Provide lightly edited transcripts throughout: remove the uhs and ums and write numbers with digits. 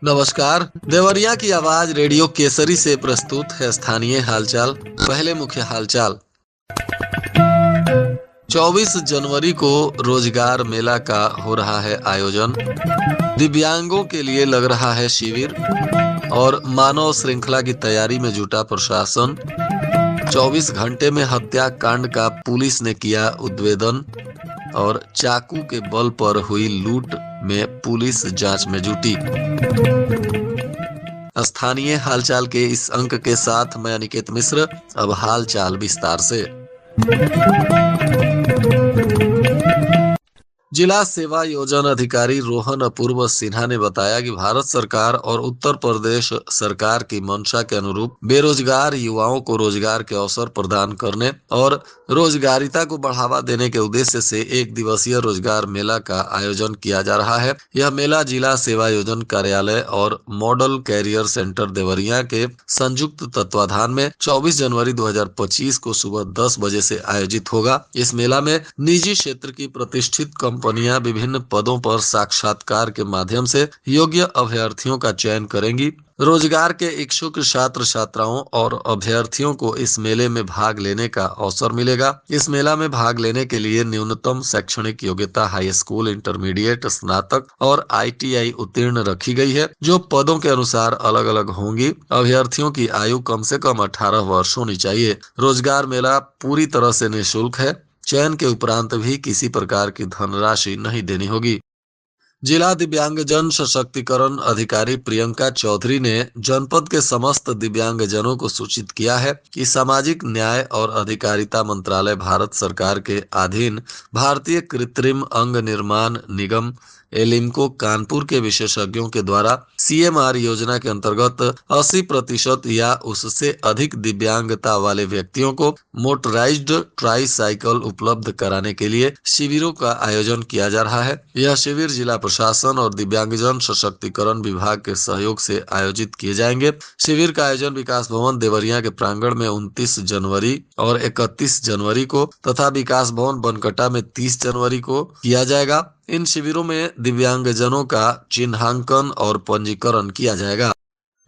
नमस्कार। देवरिया की आवाज रेडियो केसरी से प्रस्तुत है स्थानीय हालचाल। पहले मुख्य हालचाल। 24 जनवरी को रोजगार मेला का हो रहा है आयोजन। दिव्यांगों के लिए लग रहा है शिविर और मानव श्रृंखला की तैयारी में जुटा प्रशासन। 24 घंटे में हत्याकांड का पुलिस ने किया उद्भेदन और चाकू के बल पर हुई लूट में पुलिस जांच में जुटी। स्थानीय हालचाल के इस अंक के साथ मैं अनिकेत मिश्र। अब हालचाल विस्तार से। जिला सेवा योजना अधिकारी रोहन अपूर्व सिन्हा ने बताया कि भारत सरकार और उत्तर प्रदेश सरकार की मंशा के अनुरूप बेरोजगार युवाओं को रोजगार के अवसर प्रदान करने और रोजगारिता को बढ़ावा देने के उद्देश्य से एक दिवसीय रोजगार मेला का आयोजन किया जा रहा है। यह मेला जिला सेवा योजना कार्यालय और मॉडल कैरियर सेंटर देवरिया के संयुक्त तत्वाधान में 24 जनवरी 2025 को सुबह 10 बजे से आयोजित होगा। इस मेला में निजी क्षेत्र की प्रतिष्ठित कंपनियां विभिन्न पदों पर साक्षात्कार के माध्यम से योग्य अभ्यर्थियों का चयन करेंगी। रोजगार के इच्छुक छात्र छात्राओं और अभ्यर्थियों को इस मेले में भाग लेने का अवसर मिलेगा। इस मेला में भाग लेने के लिए न्यूनतम शैक्षणिक योग्यता हाई स्कूल, इंटरमीडिएट, स्नातक और ITI उत्तीर्ण रखी गई है, जो पदों के अनुसार अलग अलग होंगी। अभ्यर्थियों की आयु कम से कम 18 वर्ष होनी चाहिए। रोजगार मेला पूरी तरह से निःशुल्क है। चयन के उपरांत भी किसी प्रकार की धनराशि नहीं देनी होगी। जिला दिव्यांगजन सशक्तिकरण अधिकारी प्रियंका चौधरी ने जनपद के समस्त दिव्यांगजनों को सूचित किया है कि सामाजिक न्याय और अधिकारिता मंत्रालय भारत सरकार के अधीन भारतीय कृत्रिम अंग निर्माण निगम एलिम्को कानपुर के विशेषज्ञों के द्वारा CMR योजना के अंतर्गत 80% या उससे अधिक दिव्यांगता वाले व्यक्तियों को मोटराइज्ड ट्राईसाइकिल उपलब्ध कराने के लिए शिविरों का आयोजन किया जा रहा है। यह शिविर जिला प्रशासन और दिव्यांगजन सशक्तिकरण विभाग के सहयोग से आयोजित किए जाएंगे। शिविर का आयोजन विकास भवन देवरिया के प्रांगण में 29 जनवरी और 31 जनवरी को तथा विकास भवन बनकटा में 30 जनवरी को किया जाएगा। इन शिविरों में दिव्यांगजनों का चिन्हांकन और पंजीकरण किया जाएगा।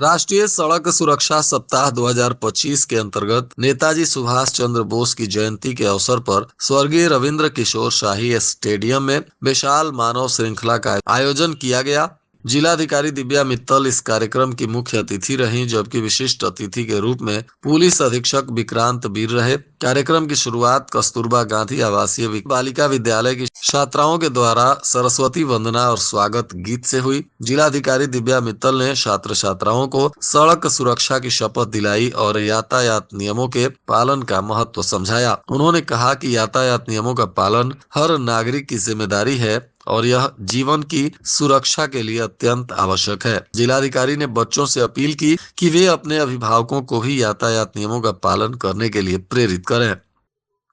राष्ट्रीय सड़क सुरक्षा सप्ताह 2025 के अंतर्गत नेताजी सुभाष चंद्र बोस की जयंती के अवसर पर स्वर्गीय रविंद्र किशोर शाही स्टेडियम में विशाल मानव श्रृंखला का आयोजन किया गया। जिलाधिकारी दिव्या मित्तल इस कार्यक्रम की मुख्य अतिथि रहीं, जबकि विशिष्ट अतिथि के रूप में पुलिस अधीक्षक विक्रांत वीर रहे। कार्यक्रम की शुरुआत कस्तूरबा गांधी आवासीय बालिका विद्यालय की छात्राओं के द्वारा सरस्वती वंदना और स्वागत गीत से हुई। जिलाधिकारी दिव्या मित्तल ने छात्र छात्राओं को सड़क सुरक्षा की शपथ दिलाई और यातायात नियमों के पालन का महत्व समझाया। उन्होंने कहा कि यातायात नियमों का पालन हर नागरिक की जिम्मेदारी है और यह जीवन की सुरक्षा के लिए अत्यंत आवश्यक है। जिलाधिकारी ने बच्चों से अपील की कि वे अपने अभिभावकों को भी यातायात नियमों का पालन करने के लिए प्रेरित करें।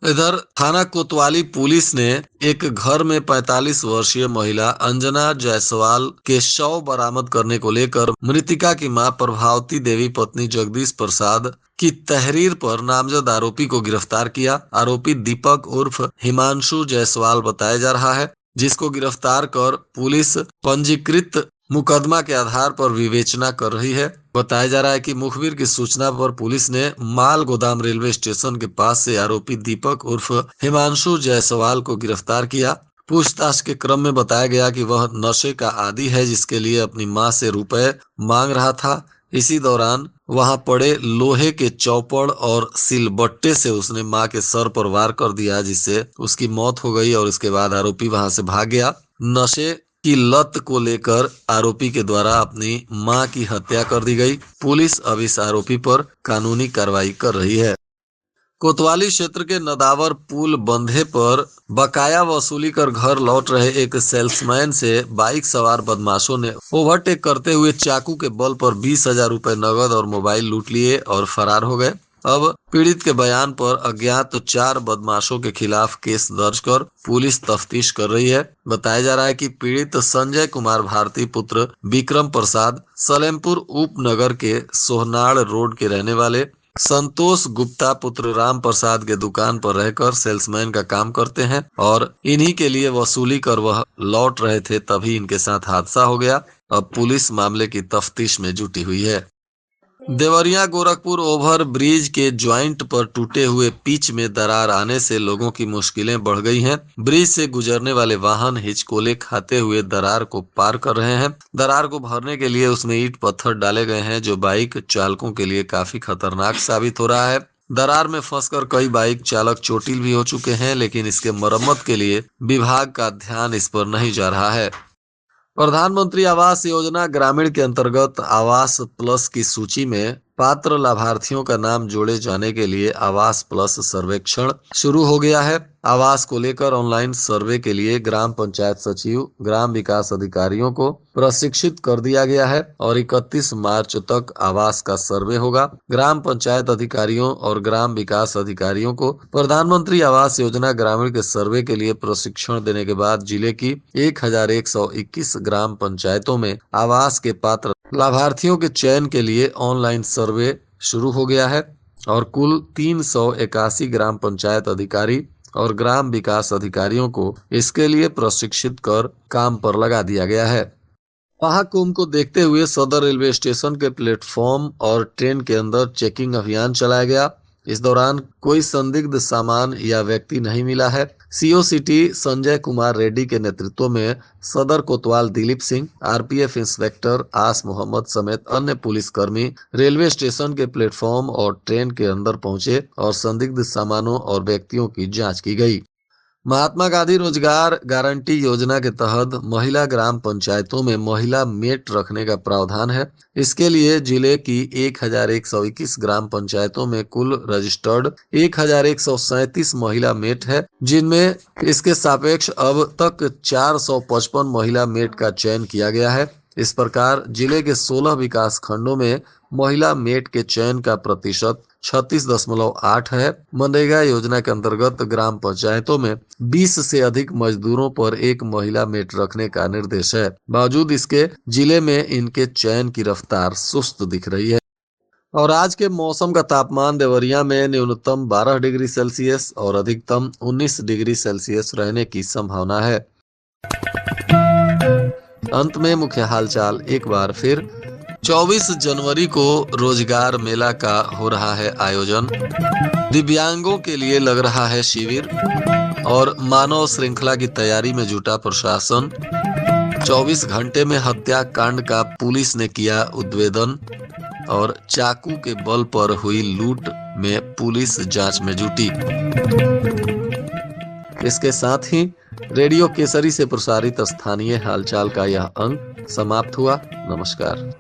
इधर थाना कोतवाली पुलिस ने एक घर में 45 वर्षीय महिला अंजना जायसवाल के शव बरामद करने को लेकर मृतिका की मां प्रभावती देवी पत्नी जगदीश प्रसाद की तहरीर पर नामजद आरोपी को गिरफ्तार किया। आरोपी दीपक उर्फ हिमांशु जायसवाल बताया जा रहा है, जिसको गिरफ्तार कर पुलिस पंजीकृत मुकदमा के आधार पर विवेचना कर रही है। बताया जा रहा है कि मुखबिर की सूचना पर पुलिस ने माल गोदाम रेलवे स्टेशन के पास से आरोपी दीपक उर्फ हिमांशु जायसवाल को गिरफ्तार किया। पूछताछ के क्रम में बताया गया कि वह नशे का आदी है, जिसके लिए अपनी मां से रुपए मांग रहा था। इसी दौरान वहां पड़े लोहे के चौपड़ और सिलबट्टे से उसने मां के सर पर वार कर दिया, जिससे उसकी मौत हो गई और इसके बाद आरोपी वहां से भाग गया। नशे की लत को लेकर आरोपी के द्वारा अपनी मां की हत्या कर दी गई। पुलिस अब इस आरोपी पर कानूनी कार्रवाई कर रही है। कोतवाली क्षेत्र के नदावर पुल बंधे पर बकाया वसूली कर घर लौट रहे एक सेल्समैन से बाइक सवार बदमाशों ने ओवरटेक करते हुए चाकू के बल पर 20,000 रुपए नगद और मोबाइल लूट लिए और फरार हो गए। अब पीड़ित के बयान पर अज्ञात 4 बदमाशों के खिलाफ केस दर्ज कर पुलिस तफ्तीश कर रही है। बताया जा रहा है कि पीड़ित संजय कुमार भारती पुत्र विक्रम प्रसाद सलेमपुर उपनगर के सोहनाड़ रोड के रहने वाले संतोष गुप्ता पुत्र राम प्रसाद के दुकान पर रहकर सेल्समैन का काम करते हैं और इन्हीं के लिए वसूली कर वह लौट रहे थे, तभी इनके साथ हादसा हो गया। अब पुलिस मामले की तफ्तीश में जुटी हुई है। देवरिया गोरखपुर ओवर ब्रिज के ज्वाइंट पर टूटे हुए पिच में दरार आने से लोगों की मुश्किलें बढ़ गई हैं। ब्रिज से गुजरने वाले वाहन हिचकोले खाते हुए दरार को पार कर रहे हैं। दरार को भरने के लिए उसमें ईंट पत्थर डाले गए हैं, जो बाइक चालकों के लिए काफी खतरनाक साबित हो रहा है। दरार में फंसकर कई बाइक चालक चोटिल भी हो चुके हैं, लेकिन इसके मरम्मत के लिए विभाग का ध्यान इस पर नहीं जा रहा है। प्रधानमंत्री आवास योजना ग्रामीण के अंतर्गत आवास प्लस की सूची में पात्र लाभार्थियों का नाम जोड़े जाने के लिए आवास प्लस सर्वेक्षण शुरू हो गया है। आवास को लेकर ऑनलाइन सर्वे के लिए ग्राम पंचायत सचिव, ग्राम विकास अधिकारियों को प्रशिक्षित कर दिया गया है और 31 मार्च तक आवास का सर्वे होगा। ग्राम पंचायत अधिकारियों और ग्राम विकास अधिकारियों को प्रधानमंत्री आवास योजना ग्रामीण के सर्वे के लिए प्रशिक्षण देने के बाद जिले की 1121 ग्राम पंचायतों में आवास के पात्र लाभार्थियों के चयन के लिए ऑनलाइन सर्वे शुरू हो गया है और कुल 381 ग्राम पंचायत अधिकारी और ग्राम विकास अधिकारियों को इसके लिए प्रशिक्षित कर काम पर लगा दिया गया है। महाकुंभ को देखते हुए सदर रेलवे स्टेशन के प्लेटफॉर्म और ट्रेन के अंदर चेकिंग अभियान चलाया गया। इस दौरान कोई संदिग्ध सामान या व्यक्ति नहीं मिला है। सीओ सिटी संजय कुमार रेड्डी के नेतृत्व में सदर कोतवाल दिलीप सिंह, आरपीएफ इंस्पेक्टर आस मोहम्मद समेत अन्य पुलिसकर्मी रेलवे स्टेशन के प्लेटफॉर्म और ट्रेन के अंदर पहुंचे और संदिग्ध सामानों और व्यक्तियों की जांच की गई। महात्मा गांधी रोजगार गारंटी योजना के तहत महिला ग्राम पंचायतों में महिला मेट रखने का प्रावधान है। इसके लिए जिले की 1121 ग्राम पंचायतों में कुल रजिस्टर्ड 1137 महिला मेट है, जिनमें इसके सापेक्ष अब तक 455 महिला मेट का चयन किया गया है। इस प्रकार जिले के 16 विकास खंडों में महिला मेट के चयन का प्रतिशत 36.8 है। मनरेगा योजना के अंतर्गत ग्राम पंचायतों में 20 से अधिक मजदूरों पर एक महिला मेट रखने का निर्देश है। बावजूद इसके जिले में इनके चयन की रफ्तार सुस्त दिख रही है। और आज के मौसम का तापमान देवरिया में न्यूनतम 12 डिग्री सेल्सियस और अधिकतम 19 डिग्री सेल्सियस रहने की संभावना है। अंत में मुख्य हालचाल एक बार फिर। 24 जनवरी को रोजगार मेला का हो रहा है आयोजन। दिव्यांगों के लिए लग रहा है शिविर और मानव श्रृंखला की तैयारी में जुटा प्रशासन। 24 घंटे में हत्याकांड का पुलिस ने किया उद्भेदन और चाकू के बल पर हुई लूट में पुलिस जांच में जुटी। इसके साथ ही रेडियो केसरी से प्रसारित स्थानीय हालचाल का यह अंक समाप्त हुआ। नमस्कार।